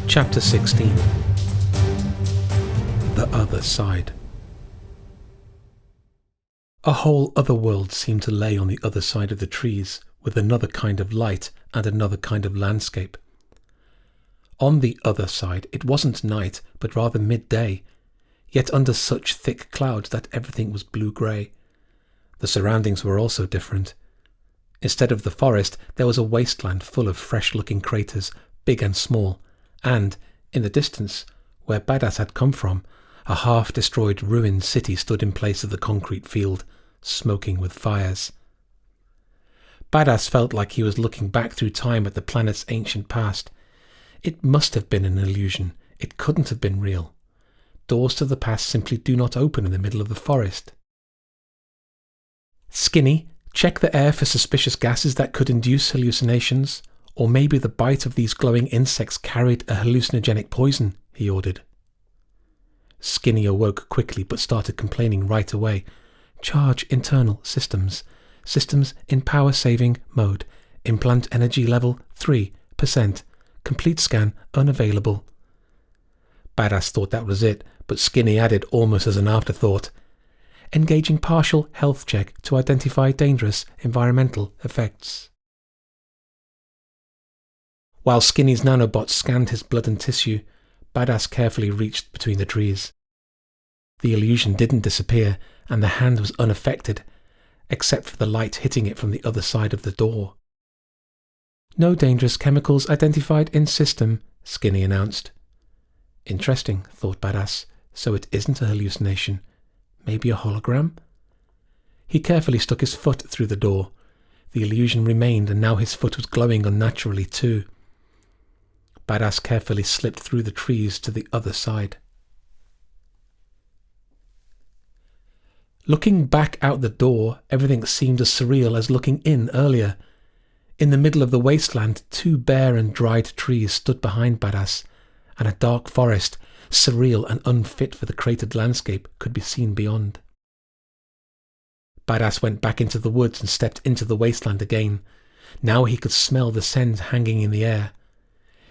Chapter 16. The Other Side. A whole other world seemed to lay on the other side of the trees, with another kind of light and another kind of landscape. On the other side it wasn't night, but rather midday, yet under such thick clouds that everything was blue-grey. The surroundings were also different. Instead of the forest, there was a wasteland full of fresh-looking craters, big and small, and, in the distance, where Badass had come from, a half-destroyed ruined city stood in place of the concrete field, smoking with fires. Badass felt like he was looking back through time at the planet's ancient past. It must have been an illusion. It couldn't have been real. Doors to the past simply do not open in the middle of the forest. Skinny, check the air for suspicious gases that could induce hallucinations. Or maybe the bite of these glowing insects carried a hallucinogenic poison, he ordered. Skinny awoke quickly but started complaining right away. Charge internal systems. Systems in power saving mode. Implant energy level 3%. Complete scan unavailable. Badass thought that was it, but Skinny added almost as an afterthought. Engaging partial health check to identify dangerous environmental effects. While Skinny's nanobot scanned his blood and tissue, Badass carefully reached between the trees. The illusion didn't disappear, and the hand was unaffected, except for the light hitting it from the other side of the door. No dangerous chemicals identified in system, Skinny announced. Interesting, thought Badass, so it isn't a hallucination. Maybe a hologram? He carefully stuck his foot through the door. The illusion remained, and now his foot was glowing unnaturally too. Badass carefully slipped through the trees to the other side. Looking back out the door, everything seemed as surreal as looking in earlier. In the middle of the wasteland, 2 bare and dried trees stood behind Badass, and a dark forest, surreal and unfit for the cratered landscape, could be seen beyond. Badass went back into the woods and stepped into the wasteland again. Now he could smell the scent hanging in the air.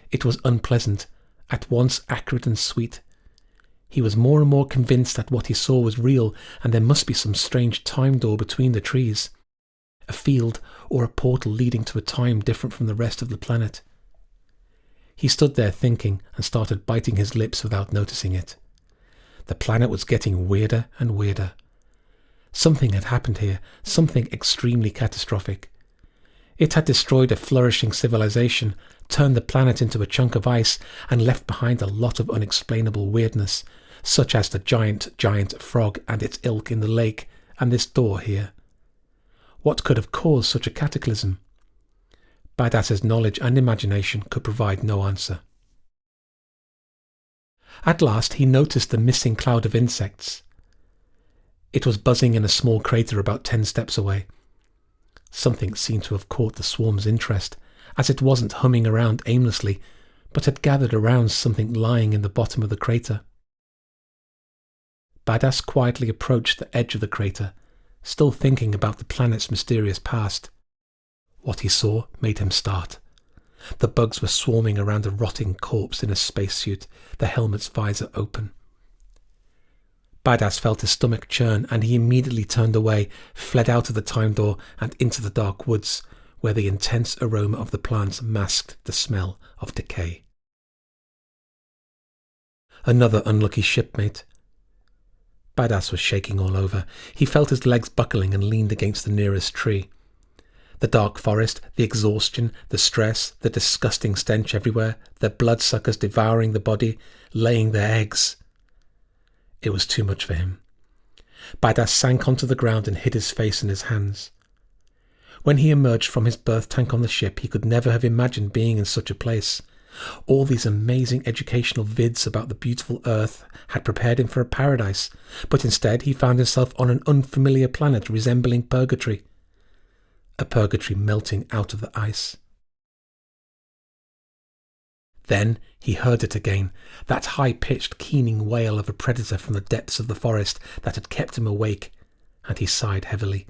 It was unpleasant, at once acrid and sweet. He was more and more convinced that what he saw was real, and there must be some strange time door between the trees. A field or a portal leading to a time different from the rest of the planet. He stood there thinking and started biting his lips without noticing it. The planet was getting weirder and weirder. Something had happened here, something extremely catastrophic. It had destroyed a flourishing civilization, turned the planet into a chunk of ice, and left behind a lot of unexplainable weirdness, such as the giant frog and its ilk in the lake, and this door here. What could have caused such a cataclysm? Badass's knowledge and imagination could provide no answer. At last he noticed the missing cloud of insects. It was buzzing in a small crater about 10 steps away. Something seemed to have caught the swarm's interest, as it wasn't humming around aimlessly, but had gathered around something lying in the bottom of the crater. Badass quietly approached the edge of the crater, still thinking about the planet's mysterious past. What he saw made him start. The bugs were swarming around a rotting corpse in a spacesuit, the helmet's visor open. Badass felt his stomach churn, and he immediately turned away, fled out of the time door and into the dark woods, where the intense aroma of the plants masked the smell of decay. Another unlucky shipmate. Badass was shaking all over. He felt his legs buckling and leaned against the nearest tree. The dark forest, the exhaustion, the stress, the disgusting stench everywhere, the bloodsuckers devouring the body, laying their eggs. It was too much for him. Badass sank onto the ground and hid his face in his hands. When he emerged from his birth tank on the ship, he could never have imagined being in such a place. All these amazing educational vids about the beautiful Earth had prepared him for a paradise, but instead he found himself on an unfamiliar planet resembling purgatory. A purgatory melting out of the ice. Then he heard it again, that high-pitched, keening wail of a predator from the depths of the forest that had kept him awake, and he sighed heavily.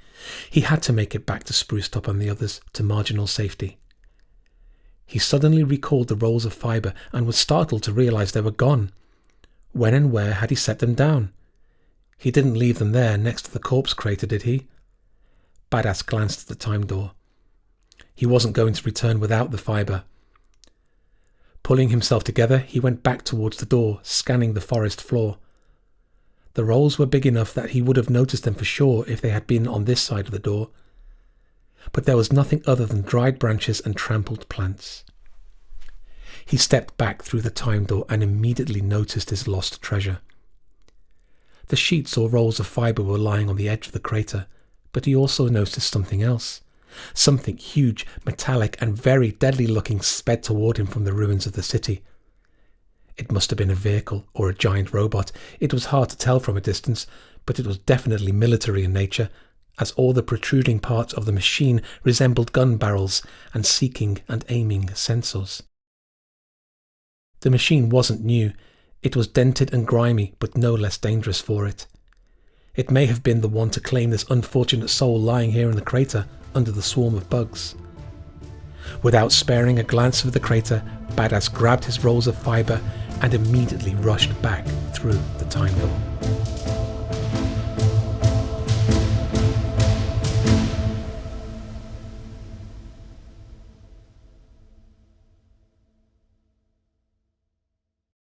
He had to make it back to Spruce Top and the others, to marginal safety. He suddenly recalled the rolls of fibre and was startled to realise they were gone. When and where had he set them down? He didn't leave them there next to the corpse crater, did he? Badass glanced at the time door. He wasn't going to return without the fibre. Pulling himself together, he went back towards the door, scanning the forest floor. The rolls were big enough that he would have noticed them for sure if they had been on this side of the door. But there was nothing other than dried branches and trampled plants. He stepped back through the time door and immediately noticed his lost treasure. The sheets or rolls of fibre were lying on the edge of the crater, but he also noticed something else. Something huge, metallic and very deadly looking sped toward him from the ruins of the city. It must have been a vehicle or a giant robot. It was hard to tell from a distance, but it was definitely military in nature, as all the protruding parts of the machine resembled gun barrels and seeking and aiming sensors. The machine wasn't new. It was dented and grimy, but no less dangerous for it. It may have been the one to claim this unfortunate soul lying here in the crater under the swarm of bugs. Without sparing a glance of the crater, Badass grabbed his rolls of fibre and immediately rushed back through the time door.